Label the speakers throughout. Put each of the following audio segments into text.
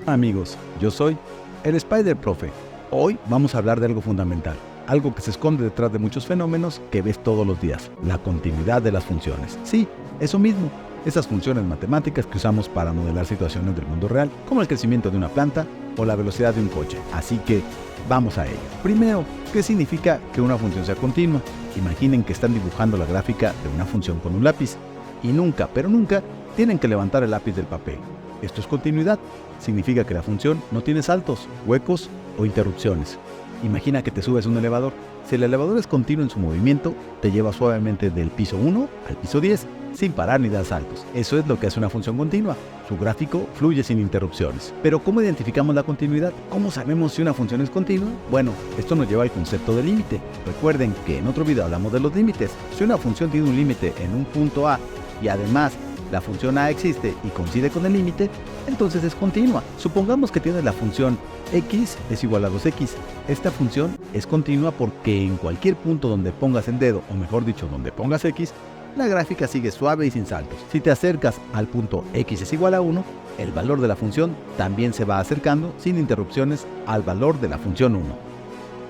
Speaker 1: Amigos, yo soy el Spider Profe. Hoy vamos a hablar de algo fundamental, algo que se esconde detrás de muchos fenómenos que ves todos los días, la continuidad de las funciones. Sí, eso mismo, esas funciones matemáticas que usamos para modelar situaciones del mundo real, como el crecimiento de una planta o la velocidad de un coche. Así que, vamos a ello. Primero, ¿qué significa que una función sea continua? Imaginen que están dibujando la gráfica de una función con un lápiz y nunca, pero nunca, tienen que levantar el lápiz del papel. Esto es continuidad. Significa que la función no tiene saltos, huecos o interrupciones. Imagina que te subes a un elevador. Si el elevador es continuo en su movimiento, te lleva suavemente del piso 1 al piso 10, sin parar ni dar saltos. Eso es lo que hace una función continua. Su gráfico fluye sin interrupciones. Pero ¿cómo identificamos la continuidad? ¿Cómo sabemos si una función es continua? Bueno, esto nos lleva al concepto de límite. Recuerden que en otro video hablamos de los límites. Si una función tiene un límite en un punto A y además la función A existe y coincide con el límite, entonces es continua. Supongamos que tienes la función x es igual a 2x. Esta función es continua porque en cualquier punto donde pongas el dedo, o mejor dicho, donde pongas x, la gráfica sigue suave y sin saltos. Si te acercas al punto x es igual a 1, el valor de la función también se va acercando sin interrupciones al valor de la función 1.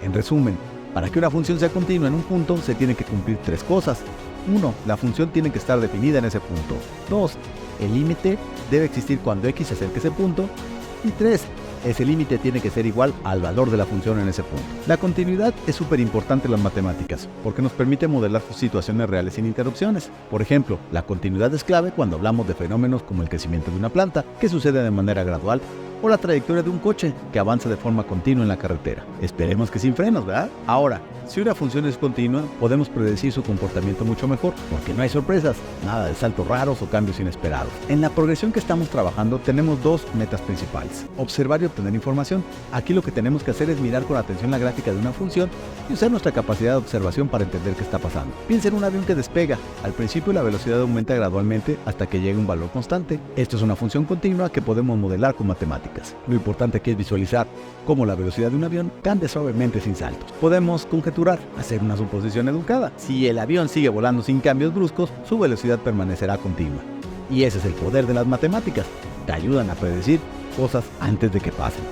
Speaker 1: En resumen, para que una función sea continua en un punto se tienen que cumplir tres cosas. 1. La función tiene que estar definida en ese punto. 2. El límite debe existir cuando x se acerque a ese punto. Y 3. Ese límite tiene que ser igual al valor de la función en ese punto. La continuidad es súper importante en las matemáticas porque nos permite modelar situaciones reales sin interrupciones. Por ejemplo, la continuidad es clave cuando hablamos de fenómenos como el crecimiento de una planta, que sucede de manera gradual, o la trayectoria de un coche que avanza de forma continua en la carretera. Esperemos que sin frenos, ¿verdad? Ahora, si una función es continua, podemos predecir su comportamiento mucho mejor, porque no hay sorpresas, nada de saltos raros o cambios inesperados. En la progresión que estamos trabajando tenemos dos metas principales: observar y obtener información. Aquí lo que tenemos que hacer es mirar con atención la gráfica de una función y usar nuestra capacidad de observación para entender qué está pasando. Piensa en un avión que despega. Al principio la velocidad aumenta gradualmente hasta que llegue a un valor constante. Esto es una función continua que podemos modelar con matemáticas. Lo importante aquí es visualizar cómo la velocidad de un avión cambia suavemente sin saltos. Podemos conjeturar, hacer una suposición educada. Si el avión sigue volando sin cambios bruscos, su velocidad permanecerá continua. Y ese es el poder de las matemáticas. Te ayudan a predecir cosas antes de que pasen.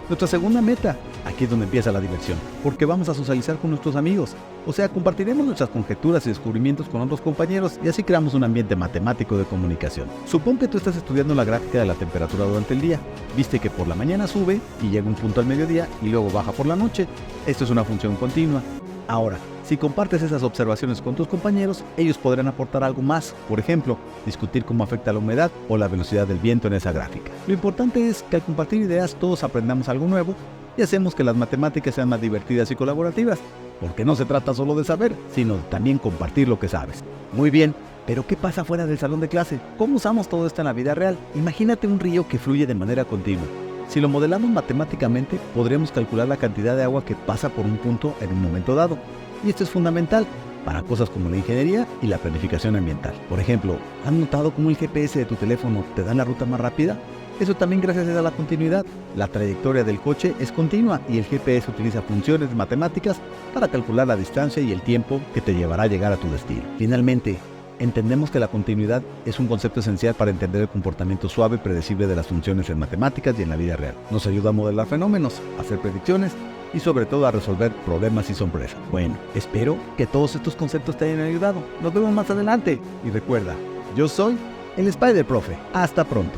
Speaker 1: Nuestra segunda meta, aquí es donde empieza la diversión, porque vamos a socializar con nuestros amigos. O sea, compartiremos nuestras conjeturas y descubrimientos con otros compañeros y así creamos un ambiente matemático de comunicación. Supón que tú estás estudiando la gráfica de la temperatura durante el día. Viste que por la mañana sube y llega un punto al mediodía y luego baja por la noche. Esto es una función continua. Ahora, si compartes esas observaciones con tus compañeros, ellos podrán aportar algo más. Por ejemplo, discutir cómo afecta la humedad o la velocidad del viento en esa gráfica. Lo importante es que al compartir ideas todos aprendamos algo nuevo y hacemos que las matemáticas sean más divertidas y colaborativas. Porque no se trata solo de saber, sino también compartir lo que sabes. Muy bien, pero ¿qué pasa fuera del salón de clase? ¿Cómo usamos todo esto en la vida real? Imagínate un río que fluye de manera continua. Si lo modelamos matemáticamente, podremos calcular la cantidad de agua que pasa por un punto en un momento dado. Y esto es fundamental para cosas como la ingeniería y la planificación ambiental. Por ejemplo, ¿has notado cómo el GPS de tu teléfono te da la ruta más rápida? Eso también gracias a la continuidad. La trayectoria del coche es continua y el GPS utiliza funciones matemáticas para calcular la distancia y el tiempo que te llevará a llegar a tu destino. Finalmente, entendemos que la continuidad es un concepto esencial para entender el comportamiento suave y predecible de las funciones en matemáticas y en la vida real. Nos ayuda a modelar fenómenos, a hacer predicciones y sobre todo a resolver problemas y sorpresas. Bueno, espero que todos estos conceptos te hayan ayudado. Nos vemos más adelante y recuerda, yo soy el Spider Profe. Hasta pronto.